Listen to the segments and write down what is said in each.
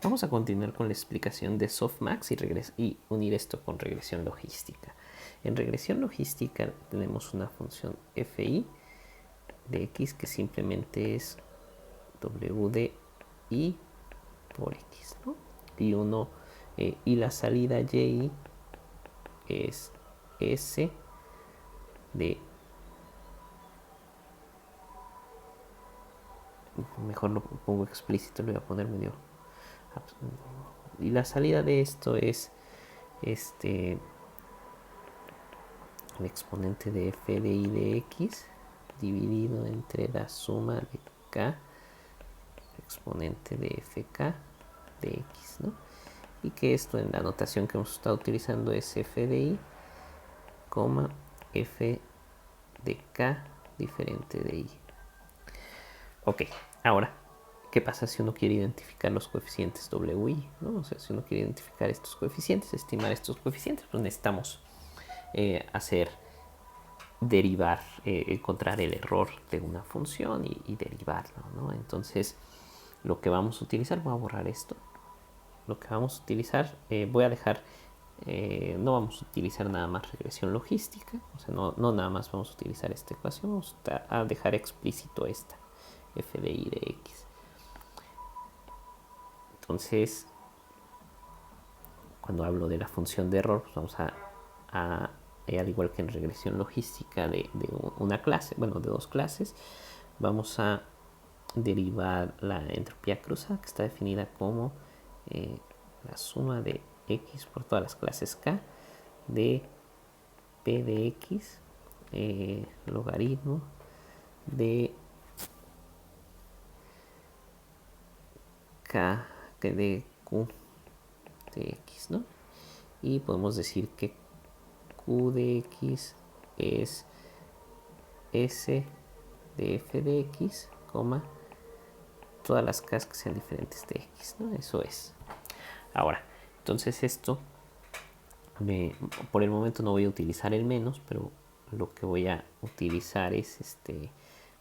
Vamos a continuar con la explicación de softmax y unir esto con regresión logística. En regresión logística tenemos una función fi de x que simplemente es w de i por x, ¿no? Y la salida y es s de, mejor lo pongo explícito, lo voy a poner medio, y la salida de esto es el exponente de f de i de x dividido entre la suma de k exponente de fk de x, ¿no? Y que esto en la notación que hemos estado utilizando es f de i, f de k diferente de i. Ok, ahora, ¿qué pasa si uno quiere identificar los coeficientes w y i, ¿no? O sea, si uno quiere identificar estos coeficientes, estimar estos coeficientes, pues necesitamos encontrar el error de una función y derivarlo, ¿no? Entonces, lo que vamos a utilizar, voy a borrar esto. Lo que vamos a utilizar, voy a dejar, no vamos a utilizar nada más regresión logística, o sea, no nada más vamos a utilizar esta ecuación, vamos a dejar explícito esta, f de i de x. Entonces, cuando hablo de la función de error, pues vamos al igual que en regresión logística de una clase, bueno, de dos clases, vamos a derivar la entropía cruzada, que está definida como la suma de x por todas las clases k de p de x logaritmo de k de q de x, ¿no? Y podemos decir que q de x es s de f de x, todas las k que sean diferentes de x, ¿no? Eso es. Ahora, entonces esto, por el momento no voy a utilizar el menos, pero lo que voy a utilizar es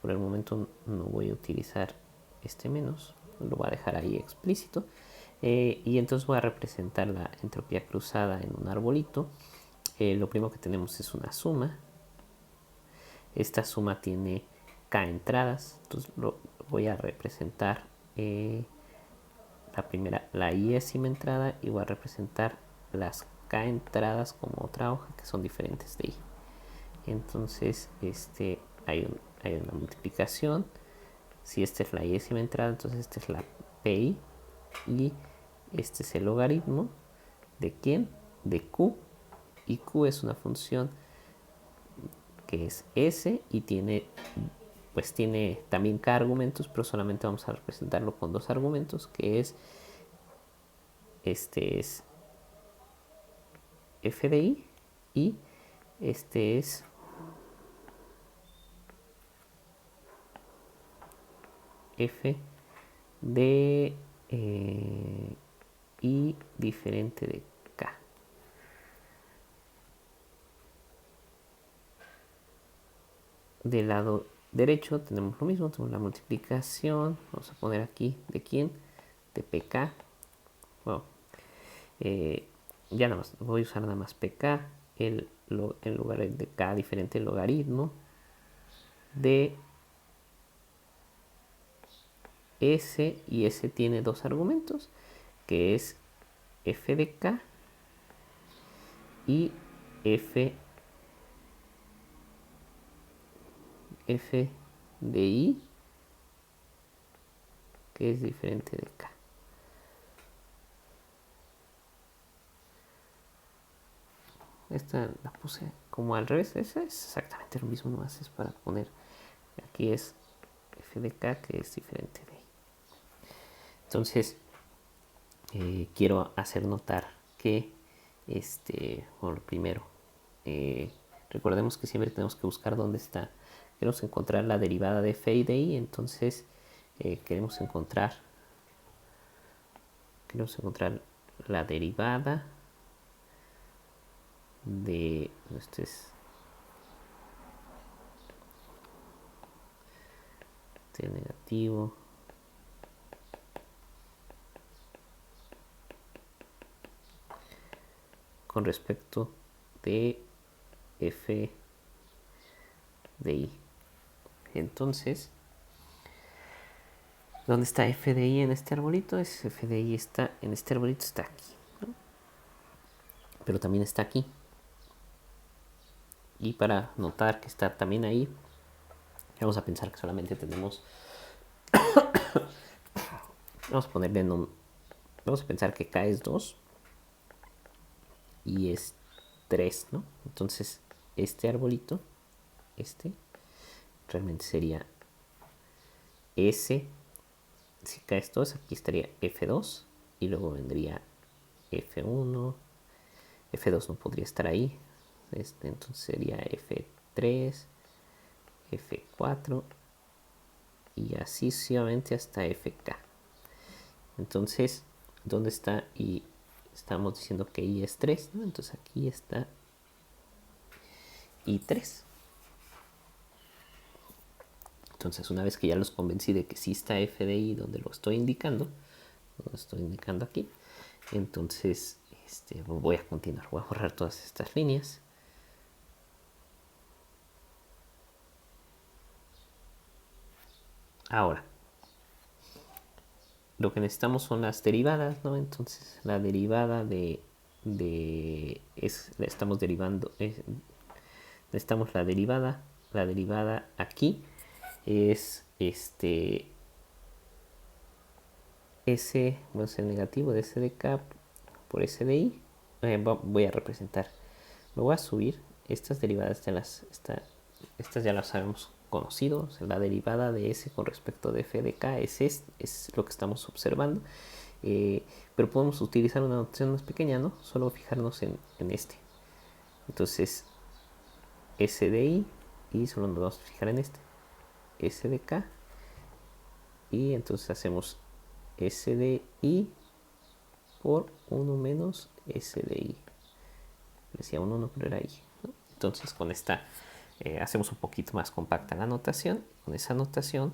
por el momento no voy a utilizar este menos, lo voy a dejar ahí explícito. Y entonces voy a representar la entropía cruzada en un arbolito. Lo primero que tenemos es una suma. Esta suma tiene k entradas, entonces lo voy a representar la primera, la iésima entrada, y voy a representar las k entradas como otra hoja que son diferentes de i. Entonces hay una multiplicación. Si esta es la iésima entrada, entonces esta es la pi, y este es el logaritmo de ¿quién? De q, y q es una función que es s y tiene también k argumentos, pero solamente vamos a representarlo con dos argumentos, que es este es f de i y este es f de i diferente de k. Del lado derecho tenemos lo mismo, tenemos la multiplicación, vamos a poner aquí de quién, de pk. Bueno, ya nada más, voy a usar nada más pk, en lugar de k diferente, el logaritmo de s, y s tiene dos argumentos, que es f de k y f de i, que es diferente de k. Esta la puse como al revés, esa es exactamente lo mismo, nomás es para poner, aquí es f de k, que es diferente de i. Entonces, quiero hacer notar que, bueno, primero, recordemos que siempre tenemos que buscar dónde está, queremos encontrar la derivada de f y de i, entonces queremos encontrar la derivada de, este es t negativo con respecto de f de i. Entonces, ¿dónde está f de i en este arbolito? F de i está en este arbolito, está aquí, ¿no? Pero también está aquí. Y para notar que está también ahí, vamos a pensar que solamente tenemos vamos a ponerle vamos a pensar que k es 2 y es 3, ¿no? Entonces este arbolito, realmente sería S. Si k es 2, aquí estaría F2 y luego vendría F1. F2 no podría estar ahí, entonces sería F3, F4 y así sucesivamente hasta FK. Entonces, ¿dónde está I? Estamos diciendo que I es 3, ¿no? Entonces aquí está I3. Entonces, una vez que ya los convencí de que sí está f de i donde lo estoy indicando aquí, entonces voy a continuar. Voy a borrar todas estas líneas. Ahora, lo que necesitamos son las derivadas, ¿no? Entonces, la derivada estamos derivando, necesitamos la derivada aquí es S, va a ser negativo de S de K por S de I. Voy a representar, me voy a subir estas derivadas, estas ya las habíamos conocido. O sea, la derivada de S con respecto de F de K es lo que estamos observando. Pero podemos utilizar una notación más pequeña, ¿no? Solo fijarnos en este. Entonces, S de I, y solo nos vamos a fijar en este, S de K, y entonces hacemos S de I por 1 menos S de I. Decía 1 no, pero era I, ¿no? Entonces con esta hacemos un poquito más compacta la notación. Con esa notación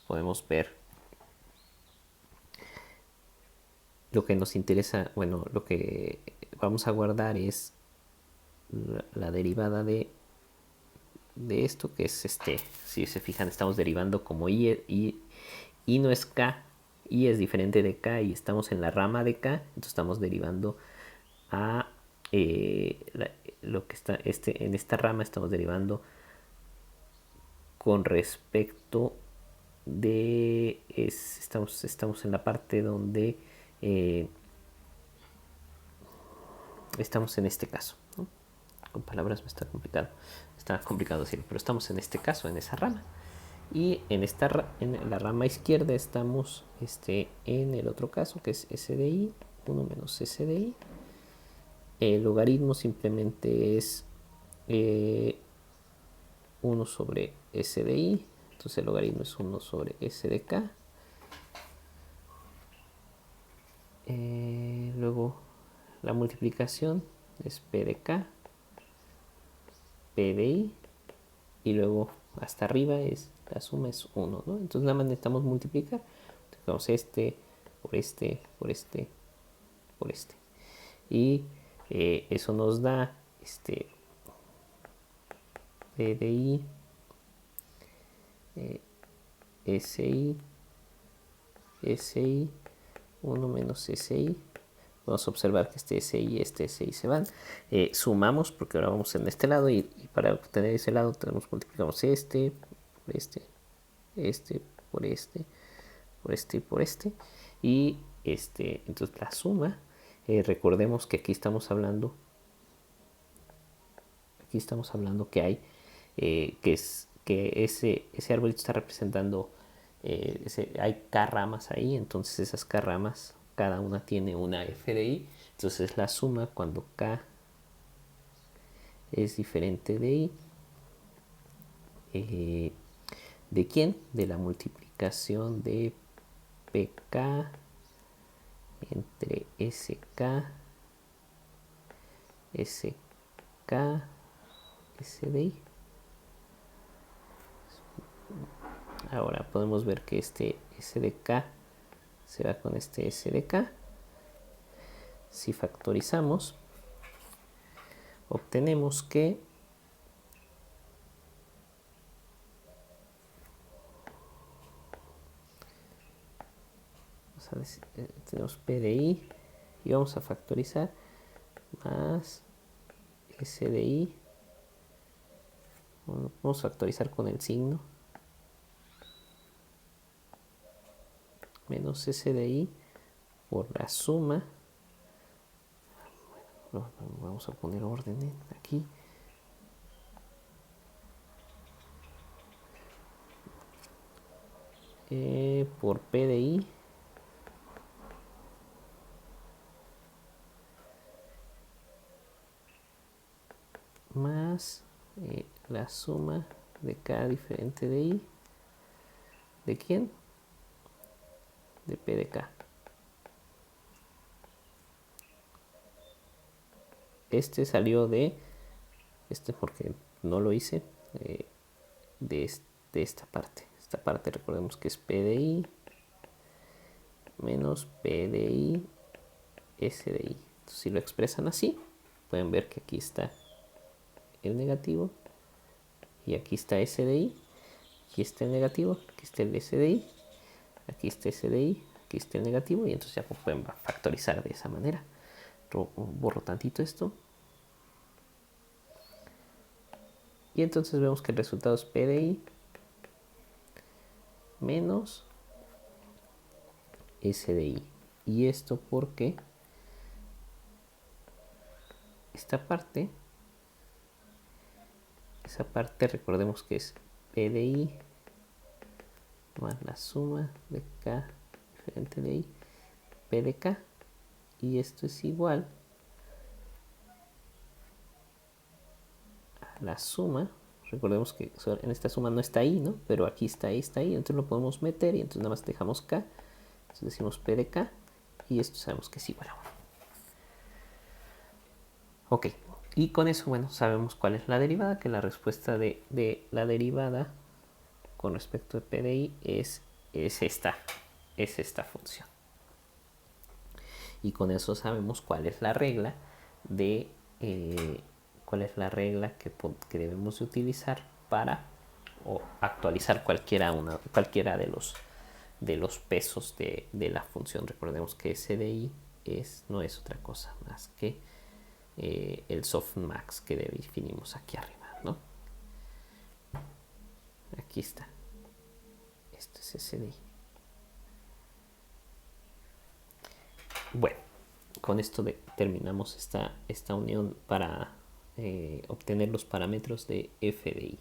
podemos ver lo que nos interesa. Bueno, lo que vamos a guardar es la derivada de esto, que es si se fijan, estamos derivando como I no es K, I es diferente de K y estamos en la rama de K, entonces estamos derivando a lo que está en esta rama, estamos derivando con respecto de estamos en la parte donde estamos en este caso, ¿no? Con palabras me está complicado decirlo, pero estamos en este caso, en esa rama. Y en la rama izquierda estamos en el otro caso, que es S de I, 1 menos S de I. El logaritmo simplemente es 1 sobre S de I. Entonces el logaritmo es 1 sobre S de K. Luego la multiplicación es P de K, P de I, y luego hasta arriba la suma es 1, ¿no? Entonces nada más necesitamos multiplicar. Multiplicamos por este, por este. Y eso nos da P de I, SI, SI, 1 menos SI. Vamos a observar que este SI y este SI se van. Sumamos porque ahora vamos en este lado y para obtener ese lado multiplicamos por este, por este, por este y por este. Y entonces la suma, recordemos que aquí estamos hablando que hay, que ese arbolito está representando, hay K ramas ahí, entonces esas K ramas, cada una tiene una F de I, entonces la suma cuando K es diferente de I, ¿de quién? De la multiplicación de PK entre SK, SK, S de I. Ahora podemos ver que este S de K se va con este S de K. Si factorizamos, obtenemos que tenemos P de I y vamos a factorizar más S de I. Bueno, vamos a factorizar con el signo menos S de I por la suma. Bueno, vamos a poner orden aquí. Por P de I más la suma de K diferente de I. ¿De quién? De P de K. Este salió de, porque no lo hice, de esta parte. Esta parte recordemos que es P de I menos P de I S de I. Entonces, si lo expresan así, pueden ver que aquí está el negativo y aquí está S de I. Aquí está el negativo, aquí está el S de I, aquí está S de I, aquí está el negativo y entonces ya pueden factorizar de esa manera. Borro tantito esto. Y entonces vemos que el resultado es P de I menos S de I. Y esto porque esta parte, esa parte recordemos que es P de I más la suma de K diferente de I, P de K. Y esto es igual a la suma. Recordemos que en esta suma no está I, ¿no? Pero aquí está I, entonces lo podemos meter y entonces nada más dejamos K. Entonces decimos P de K y esto sabemos que es igual a 1. Ok, y con eso, bueno, sabemos cuál es la derivada, que la respuesta de la derivada con respecto de P de I es esta función. Y con eso sabemos cuál es la regla de cuál es la regla que debemos de utilizar para actualizar cualquiera de los pesos de la función. Recordemos que S de I no es otra cosa más que el softmax que definimos aquí arriba, ¿no? Aquí está. Esto es S de I. Bueno, con esto terminamos esta unión para obtener los parámetros de F de I.